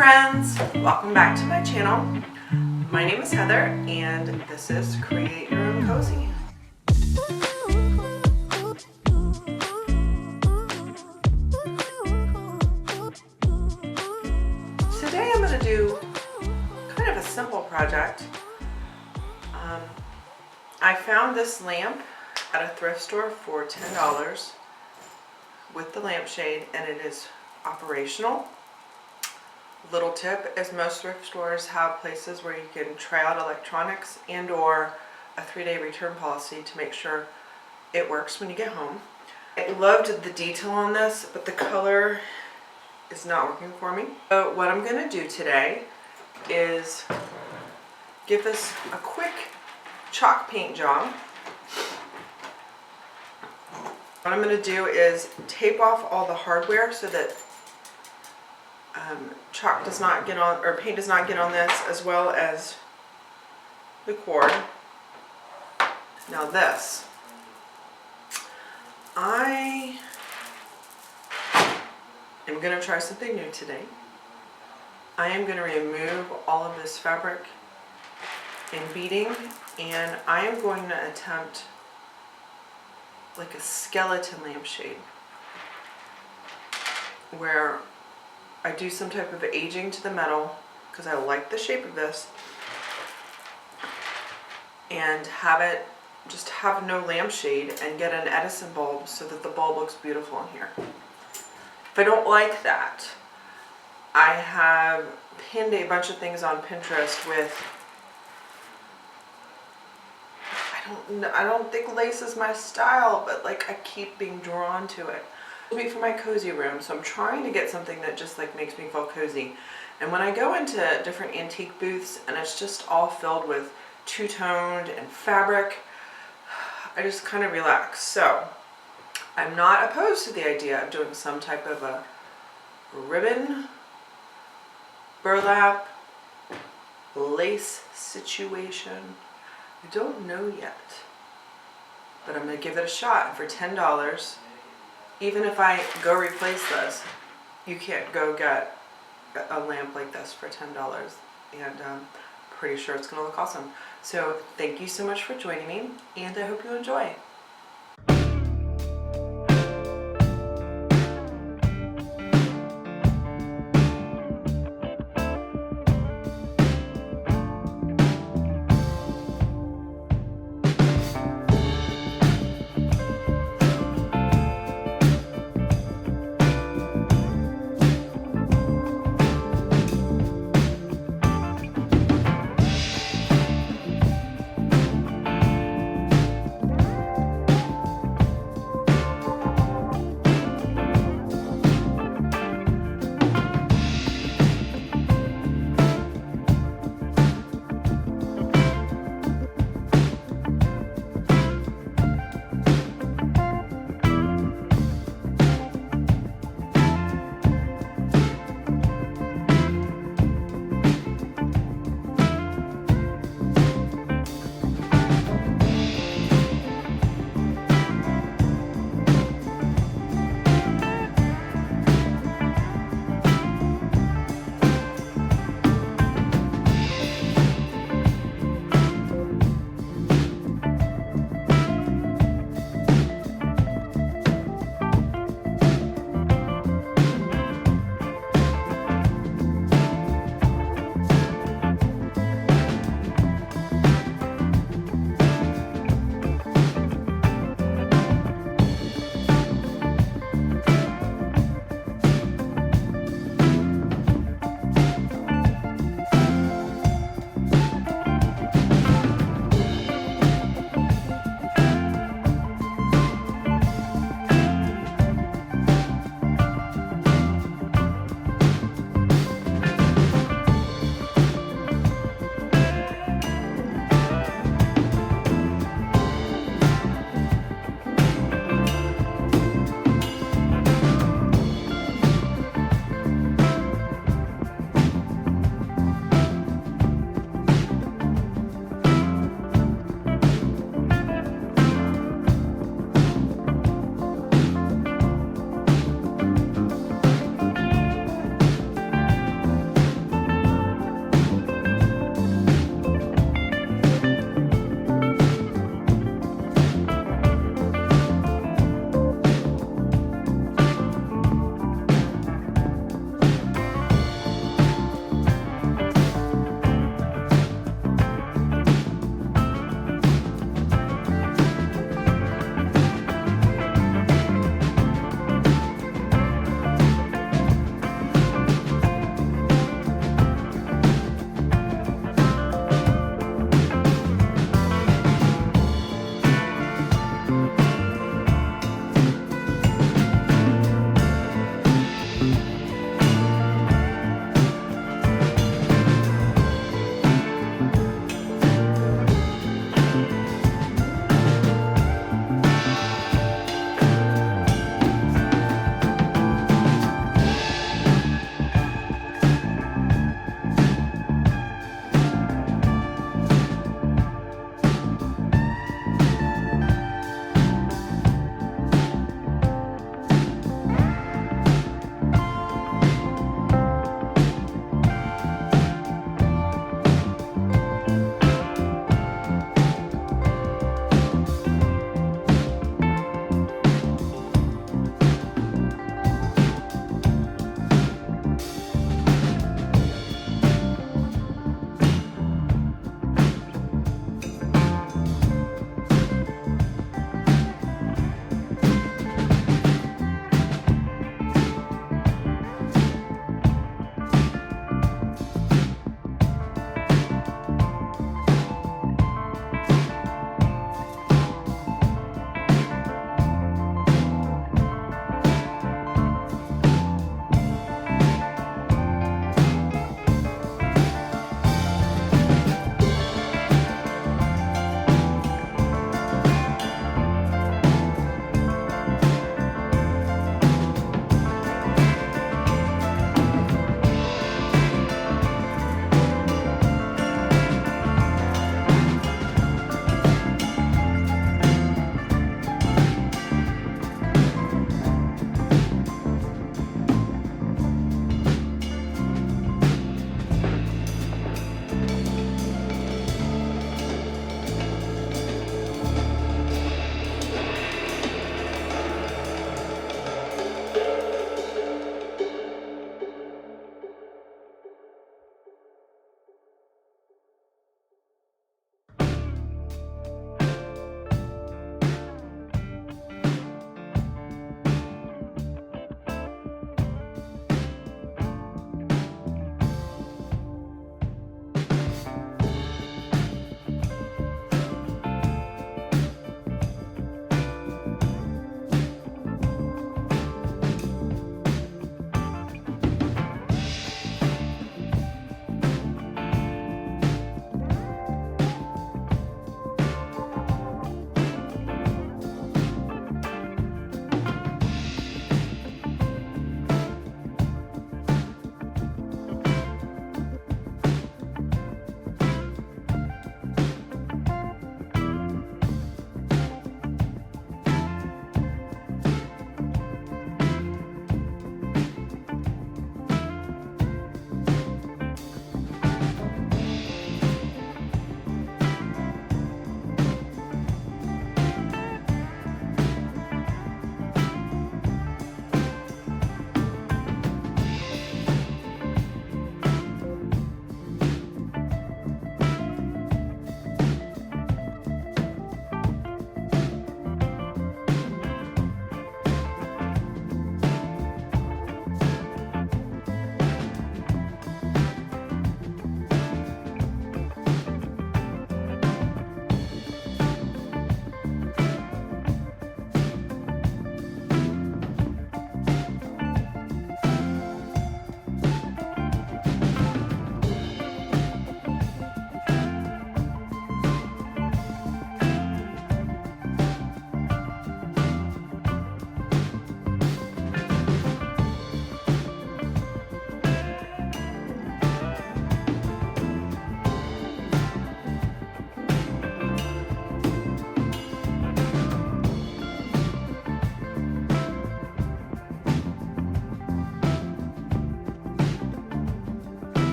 friends, welcome back to my channel. My name is Heather and this is Create Your Own Cozy. Today I'm going to do kind of a simple project. I found this lamp at a thrift store for $10 with the lampshade, and it is operational. Little tip is most thrift stores have places where you can try out electronics and or a 3-day return policy to make sure it works when you get home. I loved the detail on this, but the color is not working for me. So what I'm going to do today is give this a quick chalk paint job. What I'm going to do is tape off all the hardware so that chalk does not get on, or paint does not get on this, as well as the cord. Now this, I am going to try something new today. I am going to remove all of this fabric and beading, and I am going to attempt like a skeleton lampshade where I do some type of aging to the metal because I like the shape of this, and have it just have no lampshade and get an Edison bulb so that the bulb looks beautiful in here. If I don't like that, I have pinned a bunch of things on Pinterest with, I don't think lace is my style, but like I keep being drawn to it. It'll be for my cozy room, so I'm trying to get something that just like makes me feel cozy. And when I go into different antique booths and it's just all filled with two-toned and fabric, I just kind of relax. So I'm not opposed to the idea of doing some type of a ribbon, burlap, lace situation. I don't know yet, but I'm going to give it a shot. And for $10, even if I go replace this, you can't go get a lamp like this for $10, and I'm pretty sure it's going to look awesome. So thank you so much for joining me, and I hope you enjoy.